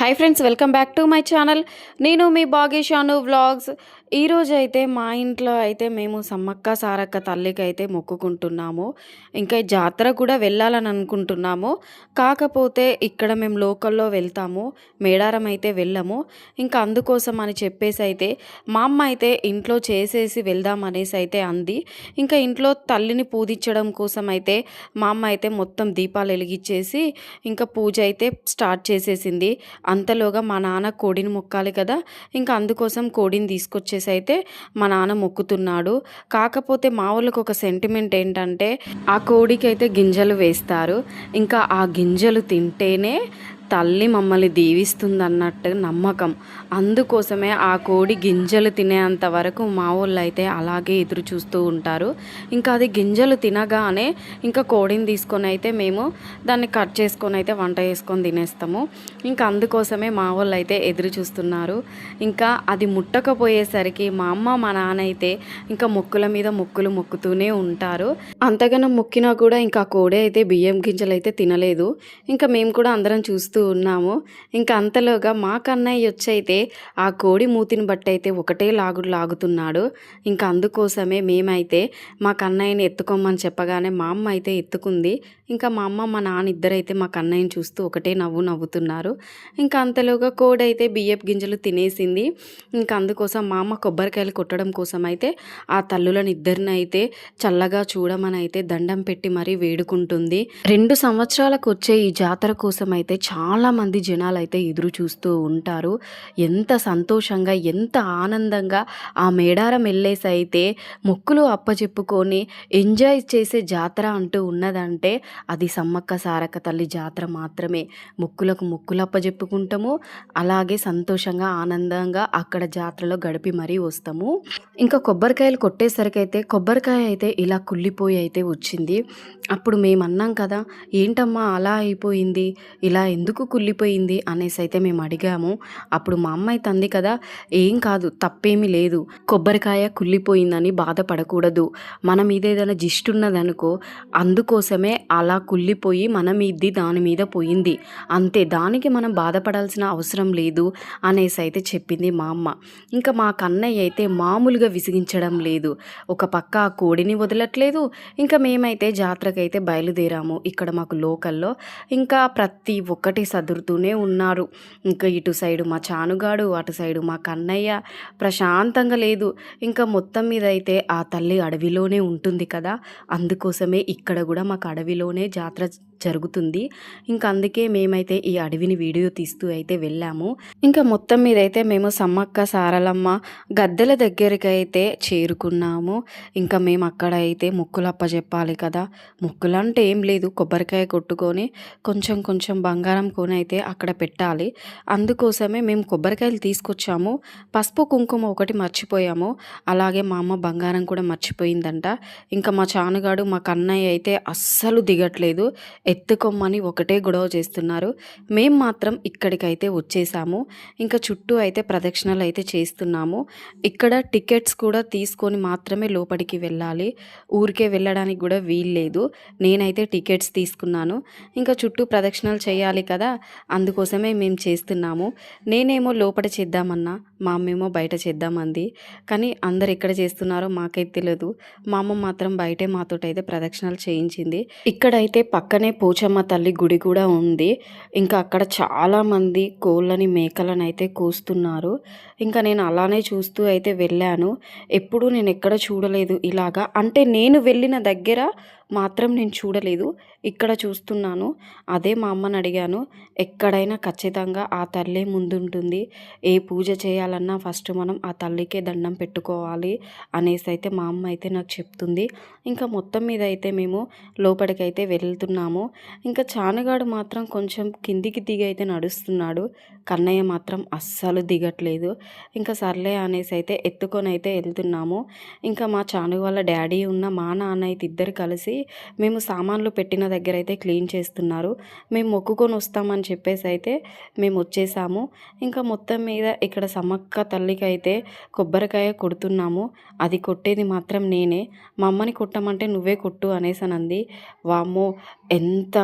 Hi friends, welcome back to my channel. నేను మీ భాగ్యశాను vlogs. ఈరోజైతే మా ఇంట్లో అయితే మేము సమ్మక్క సారక్క తల్లికి అయితే మొక్కుకుంటున్నాము. ఇంకా ఈ జాతర కూడా వెళ్ళాలని అనుకుంటున్నాము. కాకపోతే ఇక్కడ మేము లోకల్లో వెళ్తాము, మేడారం అయితే వెళ్ళము. ఇంకా అందుకోసం అని చెప్పేసి అయితే మా అమ్మ అయితే ఇంట్లో చేసేసి వెళ్దాం అనేసి అయితే అంది. ఇంకా ఇంట్లో తల్లిని పూజించడం కోసం అయితే మా అమ్మ అయితే మొత్తం దీపాలు వెలిగించేసి ఇంకా పూజ అయితే స్టార్ట్ చేసేసింది. అంతలోగా మా నాన్న కోడిని మొక్కాలి కదా, ఇంకా అందుకోసం కోడిని తీసుకొచ్చేసి అయితే మా నాన్న మొక్కుతున్నాడు. కాకపోతే మా వాళ్ళకి ఒక సెంటిమెంట్ ఏంటంటే ఆ కోడికి అయితే గింజలు వేస్తారు. ఇంకా ఆ గింజలు తింటేనే తల్లి మమ్మల్ని దీవిస్తుందన్నట్టు నమ్మకం. అందుకోసమే ఆ కోడి గింజలు తినేంత వరకు మా వాళ్ళు అయితే అలాగే ఎదురు చూస్తూ ఉంటారు. ఇంకా అది గింజలు తినగానే ఇంకా కోడిని తీసుకొని అయితే మేము దాన్ని కట్ చేసుకొని అయితే వంట చేసుకొని తినేస్తాము. ఇంకా అందుకోసమే మా వాళ్ళు అయితే ఎదురు చూస్తున్నారు. ఇంకా అది ముట్టకపోయేసరికి మా అమ్మ మా నాన్న అయితే ఇంకా మొక్కుల మీద మొక్కులు మొక్కుతూనే ఉంటారు. అంతగానం మొక్కినా కూడా ఇంకా కోడి అయితే బియ్యం గింజలు అయితే తినలేదు. ఇంకా మేము కూడా అందరం చూస్తూ ఉన్నాము. ఇంకా అంతలోగా మా కన్నయ్య వచ్చైతే ఆ కోడి మూతిని బట్టి అయితే ఒకటే లాగుడు లాగుతున్నాడు. ఇంకా అందుకోసమే మేమైతే మా కన్నయ్యని ఎత్తుకోమని చెప్పగానే మా అమ్మ అయితే ఎత్తుకుంది. ఇంకా మా అమ్మ మా నాన్న ఇద్దరైతే మా కన్నయ్యని చూస్తూ ఒకటే నవ్వుతున్నారు. ఇంకా అంతలోగా కోడి అయితే బియ్యపు గింజలు తినేసింది. ఇంకా అందుకోసం మా అమ్మ కొబ్బరికాయలు కొట్టడం కోసం అయితే ఆ తల్లులను ఇద్దరిని అయితే చల్లగా చూడమని అయితే దండం పెట్టి మరీ వేడుకుంటుంది. 2 సంవత్సరాలకు వచ్చే ఈ జాతర కోసం అయితే చాలామంది జనాలు అయితే ఎదురు చూస్తూ ఉంటారు. ఎంత సంతోషంగా ఎంత ఆనందంగా ఆ మేడారం వెళ్ళేసి అయితే మొక్కులు అప్పచెప్పుకొని ఎంజాయ్ చేసే జాతర అంటూ ఉన్నదంటే అది సమ్మక్క సారక్క తల్లి జాతర మాత్రమే. మొక్కులు అప్పచెప్పుకుంటాము, అలాగే సంతోషంగా ఆనందంగా అక్కడ జాతరలో గడిపి మరీ వస్తాము. ఇంకా కొబ్బరికాయలు కొట్టేసరికి అయితే కొబ్బరికాయ అయితే ఇలా కుళ్ళిపోయి అయితే వచ్చింది. అప్పుడు మేము అన్నాం కదా, ఏంటమ్మా అలా అయిపోయింది, ఇలా ఎందుకు కుళ్ళిపోయింది అనేసి అయితే మేము అడిగాము. అప్పుడు మా అమ్మాయి తంది కదా, ఏం కాదు, తప్పేమీ లేదు, కొబ్బరికాయ కుళ్ళిపోయిందని బాధపడకూడదు, మన మీద ఏదైనా జిష్టు ఉన్నదనుకో అందుకోసమే అలా కుళ్ళిపోయి మన మీది దాని మీద పోయింది అంతే, దానికి మనం బాధపడాల్సిన అవసరం లేదు అనేసి అయితే చెప్పింది మా అమ్మ. ఇంకా మా కన్నయ్య అయితే మామూలుగా విసిగించడం లేదు. ఒక పక్క ఆ కోడిని వదలట్లేదు. ఇంకా మేమైతే జాతరకైతే బయలుదేరాము ఇక్కడ మాకు లోకల్లో. ఇంకా ప్రతి ఒక్కటి సదురుతూనే ఉన్నారు. ఇంకా ఇటు సైడు మా చానుగాడు, అటు సైడు మా కన్నయ్య. ప్రశాంతంగా లేదు. ఇంకా మొత్తం మీద అయితే ఆ తల్లి అడవిలోనే ఉంటుంది కదా, అందుకోసమే ఇక్కడ కూడా మాకు అడవిలోనే జాతర జరుగుతుంది. ఇంకా అందుకే మేమైతే ఈ అడవిని వీడియో తీస్తూ అయితే వెళ్ళాము. ఇంకా మొత్తం మీద అయితే మేము సమ్మక్క సారలమ్మ గద్దెల దగ్గరికి అయితే చేరుకున్నాము. ఇంకా మేము అక్కడ అయితే మొక్కులు అప్పచెప్పాలి కదా. మొక్కులు అంటే ఏం లేదు, కొబ్బరికాయ కొట్టుకొని కొంచెం బంగారం కొని అయితే అక్కడ పెట్టాలి. అందుకోసమే మేము కొబ్బరికాయలు తీసుకొచ్చాము. పసుపు కుంకుమ ఒకటి మర్చిపోయాము. అలాగే మా అమ్మ బంగారం కూడా మర్చిపోయిందంట. ఇంకా మా చానుగాడు మా కన్నయ్య అయితే అస్సలు దిగట్లేదు, ఎత్తుకోమని ఒకటే గొడవ చేస్తున్నారు. మేము మాత్రం ఇక్కడికైతే వచ్చేసాము. ఇంకా చుట్టూ అయితే ప్రదక్షిణలు అయితే చేస్తున్నాము. ఇక్కడ టికెట్స్ కూడా తీసుకొని మాత్రమే లోపలికి వెళ్ళాలి, ఊరికే వెళ్ళడానికి కూడా వీల్లేదు. నేనైతే టికెట్స్ తీసుకున్నాను. ఇంకా చుట్టూ ప్రదక్షిణలు చేయాలి కదా, అందుకోసమే మేము చేస్తున్నాము. నేనేమో లోపల చేద్దామన్నా, మా అమ్మేమో బయట చేద్దామంది. కానీ అందరు ఎక్కడ చేస్తున్నారో మాకైతే తెలియదు. మా అమ్మ మాత్రం బయటే మాతోటైతే ప్రదక్షిణలు చేయించింది. ఇక్కడైతే పక్కనే పోచమ్మ తల్లి గుడి కూడా ఉంది. ఇంకా అక్కడ చాలామంది కోళ్ళని మేకలను అయితే కోస్తున్నారు. ఇంకా నేను అలానే చూస్తూ అయితే వెళ్ళాను. ఎప్పుడూ నేను ఎక్కడ చూడలేదు ఇలాగా, అంటే నేను వెళ్ళిన దగ్గర మాత్రం నేను చూడలేదు, ఇక్కడ చూస్తున్నాను. అదే మా అమ్మని అడిగాను, ఎక్కడైనా ఖచ్చితంగా ఆ తల్లే ముందుంటుంది, ఏ పూజ చేయాలన్నా ఫస్ట్ మనం ఆ తల్లికే దండం పెట్టుకోవాలి అనేసి అయితే మా అమ్మ అయితే నాకు చెప్తుంది. ఇంకా మొత్తం మీద అయితే మేము లోపలికైతే వెళ్తున్నాము. ఇంకా చానగాడు మాత్రం కొంచెం కిందికి దిగి అయితే నడుస్తున్నాడు. కన్నయ్య మాత్రం అస్సలు దిగట్లేదు. ఇంకా సర్లే అనేసి అయితే ఎత్తుకొని అయితే వెళ్తున్నాము. ఇంకా మా చాను వాళ్ళ డాడీ ఉన్న మా నాన్న అయితే ఇద్దరు కలిసి మేము సామాన్లు పెట్టిన దగ్గర అయితే క్లీన్ చేస్తున్నారు. మేము మొక్కుకొని వస్తామని చెప్పేసి అయితే మేము వచ్చేసాము. ఇంకా మొత్తం మీద ఇక్కడ సమ్మక్క తల్లికి అయితే కొబ్బరికాయ కొడుతున్నాము. అది కొట్టేది మాత్రం నేనే. మా అమ్మని కొట్టమంటే నువ్వే కొట్టు అనేసి అంది. వామ్మో, ఎంత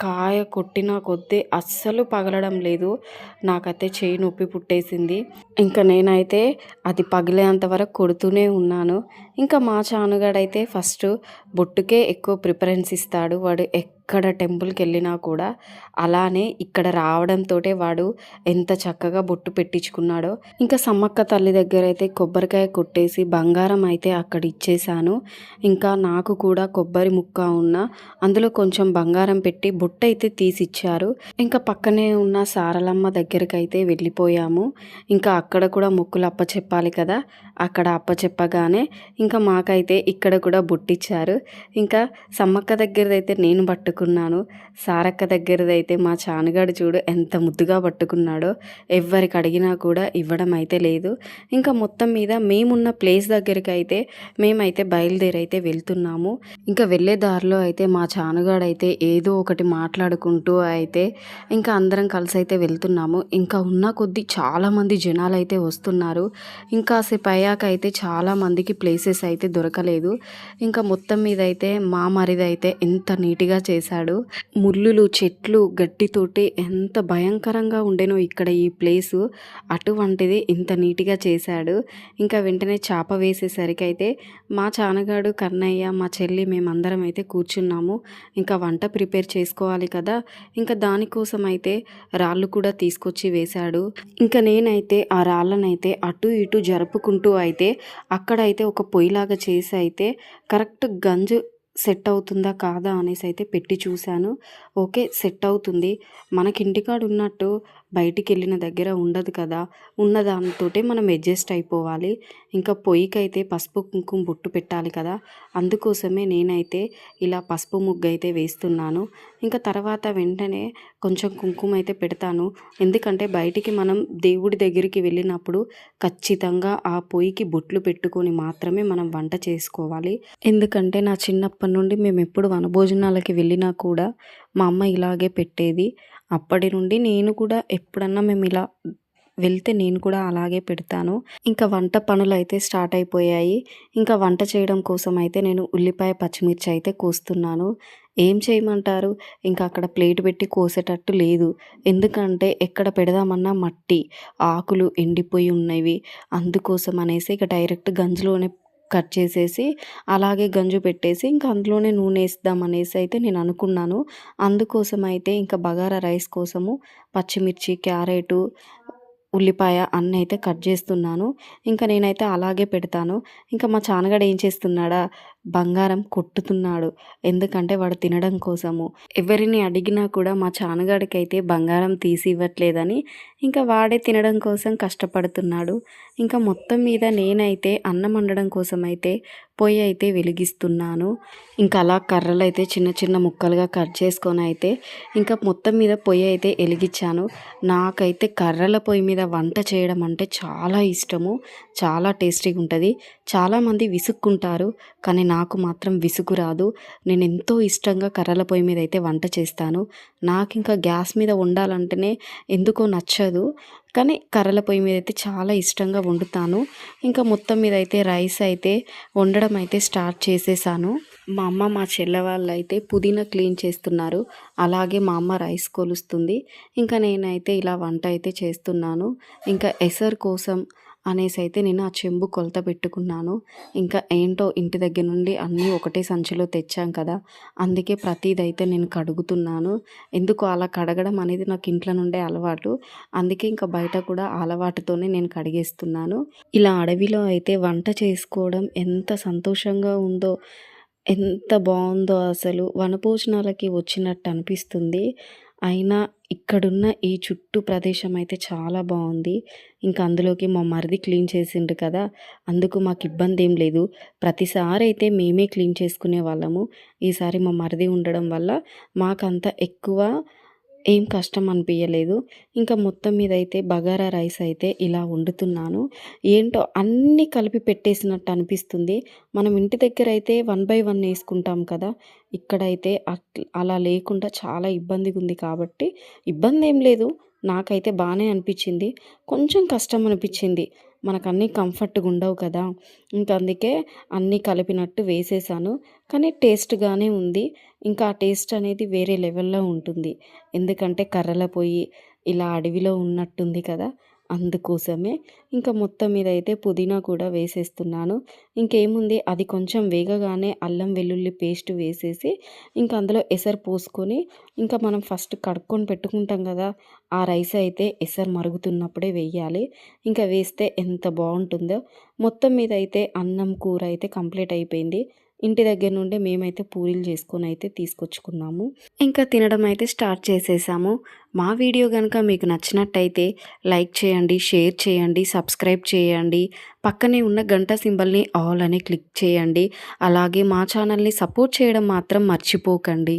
కాయ కొట్టిన కొద్దీ అస్సలు పగలడం లేదు. నాకైతే చెయ్యి నొప్పి పుట్టేసింది. ఇంకా నేనైతే అది పగిలేంత వరకు కొడుతూనే ఉన్నాను. ఇంకా మా చానుగాడైతే ఫస్ట్ బొట్టుకే ఎక్కువ ప్రిఫరెన్స్ ఇస్తాడు. వాడు ఎక్కడ టెంపుల్‌కెళ్ళినా కూడా అలానే ఇక్కడ రావడంతోటే వాడు ఎంత చక్కగా బొట్టు పెట్టించుకున్నాడో. ఇంకా సమ్మక్క తల్లి దగ్గరైతే కొబ్బరికాయ కొట్టేసి బంగారం అయితే అక్కడ ఇచ్చేశాను. ఇంకా నాకు కూడా కొబ్బరి ముక్క అందులో కొంచెం బంగారం పెట్టి బొట్టయితే తీసిచ్చారు. ఇంకా పక్కనే ఉన్న సారలమ్మ దగ్గరికైతే వెళ్ళిపోయాము. ఇంకా అక్కడ కూడా మొక్కులు అప్పచెప్పాలి కదా! అక్కడ అప్పచెప్పగానే ఇంకా మాకైతే ఇక్కడ కూడా బొట్టిచ్చారు. ఇంకా సమ్మక్క దగ్గరదైతే నేను పట్టుకున్నాను. సారక్క దగ్గరదైతే మా చానుగాడు చూడు ఎంత ముద్దుగా పట్టుకున్నాడో. ఎవ్వరికి అడిగినా కూడా ఇవ్వడం అయితే లేదు. ఇంకా మొత్తం మీద మేమున్న ప్లేస్ దగ్గరికైతే మేమైతే బయలుదేరైతే వెళ్తున్నాము. ఇంకా వెళ్ళే దారిలో అయితే మా చానుగాడైతే ఏదో ఒకటి మాట్లాడుకుంటూ అయితే ఇంకా అందరం కలిసి అయితే వెళ్తున్నాము. ఇంకా ఉన్న కొద్దీ చాలామంది జనాలు అయితే వస్తున్నారు. ఇంకా సేపు అయ్యాక అయితే చాలామందికి ప్లేసెస్ అయితే దొరకలేదు. ఇంకా మొత్తం మీద అయితే మా మరిదైతే ఎంత నీట్గా చేశాడు. ముళ్ళులు చెట్లు గడ్డితోటి ఎంత భయంకరంగా ఉండేనో ఇక్కడ ఈ ప్లేసు, అటువంటిది ఇంత నీట్గా చేశాడు. ఇంకా వెంటనే చాప వేసేసరికి అయితే మా చానగాడు కన్నయ్య మా చెల్లి మేమందరం అయితే కూర్చున్నాము. ఇంకా వంట ప్రిపేర్ చేసుకోవాలి కదా, ఇంకా దానికోసం అయితే రాళ్ళు కూడా తీసుకొచ్చి వేశాడు. ఇంకా నేనైతే ఆ రాళ్ళనైతే అటు ఇటు జరుపుకుంటూ అయితే అక్కడైతే ఒక పొయ్యిలాగా చేసి అయితే కరెక్ట్ గంజు సెట్ అవుతుందా కాదా అనేసి అయితే పెట్టి చూశాను. ఓకే, సెట్ అవుతుంది. మనకి ఇంటికాడ ఉన్నట్టు బయటికి వెళ్ళిన దగ్గర ఉండదు కదా, ఉన్న దానితోటే మనం అడ్జస్ట్ అయిపోవాలి. ఇంకా పొయ్యికైతే పసుపు కుంకుమ బొట్టు పెట్టాలి కదా, అందుకోసమే నేనైతే ఇలా పసుపు ముగ్గు అయితే వేస్తున్నాను. ఇంకా తర్వాత వెంటనే కొంచెం కుంకుమ అయితే పెడతాను. ఎందుకంటే బయటికి మనం దేవుడి దగ్గరికి వెళ్ళినప్పుడు ఖచ్చితంగా ఆ పొయ్యికి బొట్లు పెట్టుకొని మాత్రమే మనం వంట చేసుకోవాలి. ఎందుకంటే నా చిన్నప్పటి నుండి మేము ఎప్పుడు వనభోజనాలకి వెళ్ళినా కూడా మా అమ్మ ఇలాగే పెట్టేది. అప్పటి నుండి నేను కూడా ఎప్పుడన్నా మేము ఇలా వెళ్తే నేను కూడా అలాగే పెడతాను. ఇంకా వంట పనులు అయితే స్టార్ట్ అయిపోయాయి. ఇంకా వంట చేయడం కోసం అయితే నేను ఉల్లిపాయ పచ్చిమిర్చి అయితే కోస్తున్నాను. ఏం చేయమంటారు, ఇంకా అక్కడ ప్లేట్ పెట్టి కోసేటట్టు లేదు. ఎందుకంటే ఎక్కడ పెడదామన్నా మట్టి, ఆకులు ఎండిపోయి ఉన్నవి. అందుకోసం అనేసి ఇక డైరెక్ట్ గంజిలోనే కట్ చేసేసి అలాగే గంజు పెట్టేసి ఇంకా అందులోనే నూనె వేద్దాం అనేసి అయితే నేను అనుకున్నాను. అందుకోసం అయితే ఇంకా బగారా రైస్ కోసము పచ్చిమిర్చి, క్యారెటు, ఉల్లిపాయ అన్నీ అయితే కట్ చేస్తున్నాను. ఇంకా నేనైతే అలాగే పెడతాను. ఇంకా మా చానగాడు ఏం చేస్తున్నాడా, బంగారం కొట్టుతున్నాడు. ఎందుకంటే వాడు తినడం కోసము. ఎవరిని అడిగినా కూడా మా చానగాడికి అయితే బంగారం తీసి ఇవ్వట్లేదని ఇంకా వాడే తినడం కోసం కష్టపడుతున్నాడు. ఇంకా మొత్తం మీద నేనైతే అన్నం వండడం కోసం అయితే పొయ్యి అయితే వెలిగిస్తున్నాను. ఇంకా అలా కర్రలు అయితే చిన్న చిన్న ముక్కలుగా కట్ చేసుకొని అయితే ఇంకా మొత్తం మీద పొయ్యి అయితే వెలిగించాను. నాకైతే కర్రల పొయ్యి మీద వంట చేయడం అంటే చాలా ఇష్టము. చాలా టేస్టీగా ఉంటుంది. చాలామంది విసుక్కుంటారు, కానీ నాకు మాత్రం విసుగు రాదు. నేను ఎంతో ఇష్టంగా కర్రల పొయ్యి మీద అయితే వంట చేస్తాను. నాకు ఇంకా గ్యాస్ మీద వండాలంటేనే ఎందుకో నచ్చదు, కానీ కర్రల పొయ్యి మీద అయితే చాలా ఇష్టంగా వండుతాను. ఇంకా మొత్తం మీద అయితే రైస్ అయితే వండడం అయితే స్టార్ట్ చేసేసాను. మా అమ్మ మా చెల్లె వాళ్ళు అయితే పుదీనా క్లీన్ చేస్తున్నారు. అలాగే మా అమ్మ రైస్ కొలుస్తుంది. ఇంకా నేనైతే ఇలా వంట అయితే చేస్తున్నాను. ఇంకా ఎసరు కోసం అనేసి అయితే నేను ఆ చెంబు కొలత పెట్టుకున్నాను. ఇంకా ఏంటో ఇంటి దగ్గర నుండి అన్నీ ఒకటే సంచిలో తెచ్చాం కదా, అందుకే ప్రతిదైతే నేను కడుగుతున్నాను. ఎందుకు అలా కడగడం అనేది నాకు ఇంట్లో నుండే అలవాటు. అందుకే ఇంకా బయట కూడా అలవాటుతోనే నేను కడిగేస్తున్నాను. ఇలా అడవిలో అయితే వంట చేసుకోవడం ఎంత సంతోషంగా ఉందో, ఎంత బాగుందో, అసలు వనభోజనాలకి వచ్చినట్టు అనిపిస్తుంది. అయినా ఇక్కడున్న ఈ చుట్టూ ప్రదేశం అయితే చాలా బాగుంది. ఇంకా అందులోకి మా మరిది క్లీన్ చేసిండు కదా, అందుకు మాకు ఇబ్బంది ఏం లేదు. ప్రతిసారి అయితే మేమే క్లీన్ చేసుకునే వాళ్ళము. ఈసారి మా మరిది ఉండడం వల్ల మాకంత ఎక్కువ ఏం కష్టం అనిపించలేదు. ఇంకా మొత్తం మీద అయితే బగారా రైస్ అయితే ఇలా వండుతున్నాను. ఏంటో అన్నీ కలిపి పెట్టేసినట్టు అనిపిస్తుంది. మనం ఇంటి దగ్గర అయితే 1 బై 1 వేసుకుంటాం కదా, ఇక్కడైతే అలా లేకుండా చాలా ఇబ్బందిగా ఉంది. కాబట్టి ఇబ్బంది ఏం లేదు, నాకైతే బాగానే అనిపించింది. కొంచెం కష్టం అనిపించింది. మనకన్నీ కంఫర్ట్‌గా ఉండవు కదా! ఇంక అందుకే అన్నీ కలిపినట్టు వేసేసాను. కానీ టేస్ట్‌గానే ఉంది. ఇంకా ఆ టేస్ట్ అనేది వేరే లెవెల్‌లో ఉంటుంది. ఎందుకంటే కర్రల పొయ్యి ఇలా అడవిలో ఉన్నట్టుంది కదా! అందుకోసమే. ఇంకా మొత్తం మీద అయితే పుదీనా కూడా వేసేస్తున్నాను. ఇంకేముంది అది కొంచెం వేగగానే అల్లం వెల్లుల్లి పేస్ట్ వేసేసి ఇంకా అందులో ఎసరు పోసుకొని ఇంకా మనం ఫస్ట్ కడుక్కొని పెట్టుకుంటాం కదా! ఆ రైస్ అయితే ఎసరు మరుగుతున్నప్పుడే వెయ్యాలి. ఇంకా వేస్తే ఎంత బావుంటుందో. మొత్తం మీద అయితే అన్నం, కూర అయితే కంప్లీట్ అయిపోయింది. ఇంటి దగ్గర నుండే మేమైతే పూరీలు చేసుకొనైతే తీసుకొచ్చుకున్నాము. ఇంకా తినడం అయితే స్టార్ట్ చేసేసాము. మా వీడియో గనుక మీకు నచ్చినట్టయితే లైక్ చేయండి, షేర్ చేయండి, సబ్స్క్రైబ్ చేయండి. పక్కనే ఉన్న గంట సింబల్‌ని ఆల్ అని క్లిక్ చేయండి. అలాగే మా ఛానల్‌ని సపోర్ట్ చేయడం మాత్రం మర్చిపోకండి.